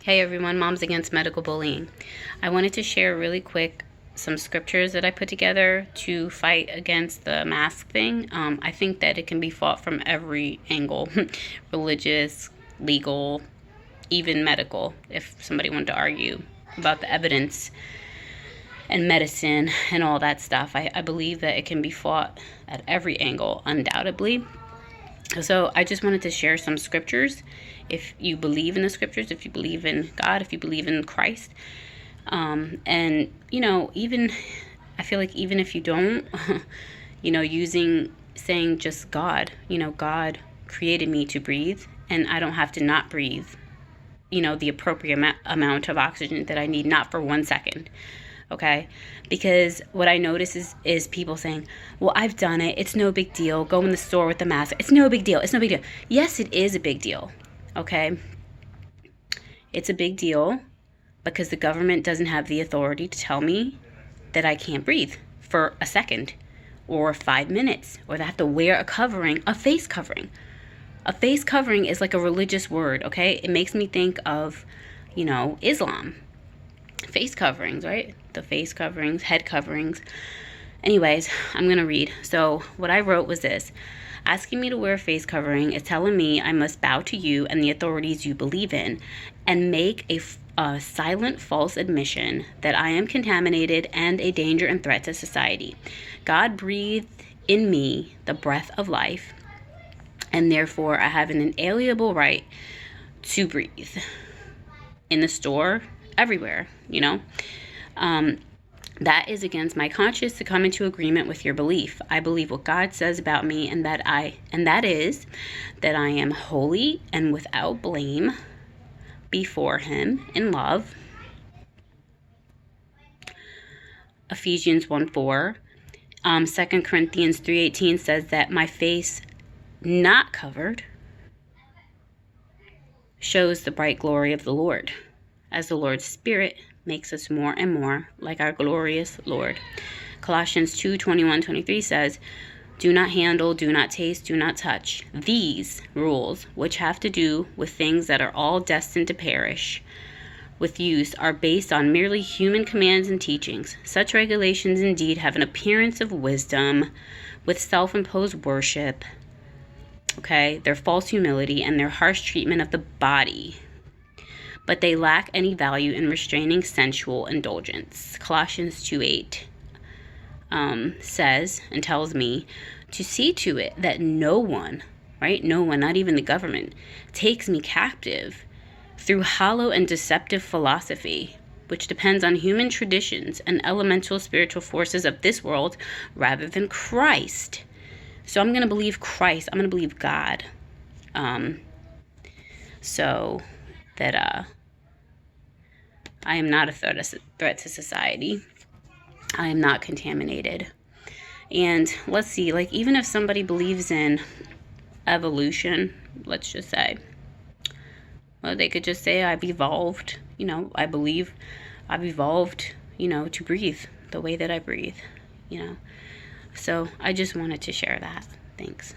Hey everyone, Moms Against Medical Bullying. I wanted to share really quick some scriptures that I put together to fight against the mask thing. I think that it can be fought from every angle, religious, legal, even medical, if somebody wanted to argue about the evidence and medicine and all that stuff. I believe that it can be fought at every angle, undoubtedly. So I just wanted to share some scriptures. If you believe in the scriptures, if you believe in God, if you believe in Christ, and even I feel like even if you don't, saying just God, God created me to breathe, and I don't have to not breathe, the appropriate amount of oxygen that I need, not for 1 second. Okay, because what I notice is people saying, well, I've done it, it's no big deal, go in the store with the mask, it's no big deal, it's no big deal. Yes, it is a big deal. Okay, it's a big deal because the government doesn't have the authority to tell me that I can't breathe for a second or 5 minutes, or that I have to wear a face covering. A face covering is like a religious word. Okay, it makes me think of Islam. Face coverings, right? The face coverings, head coverings. Anyways, I'm going to read. So what I wrote was this: asking me to wear a face covering is telling me I must bow to you and the authorities you believe in and make a silent false admission that I am contaminated and a danger and threat to society. God breathed in me the breath of life, and therefore I have an inalienable right to breathe. In the store, everywhere, that is against my conscience to come into agreement with your belief. I believe what God says about me, and that is that I am holy and without blame before him in love. Ephesians 1:4. 2 Corinthians 3:18 says that my face not covered shows the bright glory of the Lord, as the Lord's Spirit makes us more and more like our glorious Lord. Colossians 2:21-23 says, do not handle, do not taste, do not touch. These rules, which have to do with things that are all destined to perish with use, are based on merely human commands and teachings. Such regulations indeed have an appearance of wisdom with self-imposed worship, their false humility, and their harsh treatment of the body, but they lack any value in restraining sensual indulgence. Colossians 2:8 says and tells me to see to it that no one, not even the government, takes me captive through hollow and deceptive philosophy, which depends on human traditions and elemental spiritual forces of this world rather than Christ. So I'm going to believe Christ. I'm going to believe God. So that I am not a threat to society. I am not contaminated. And let's see, even if somebody believes in evolution, let's just say, well, they could just say I've evolved. I believe I've evolved, to breathe the way that I breathe, So I just wanted to share that. Thanks.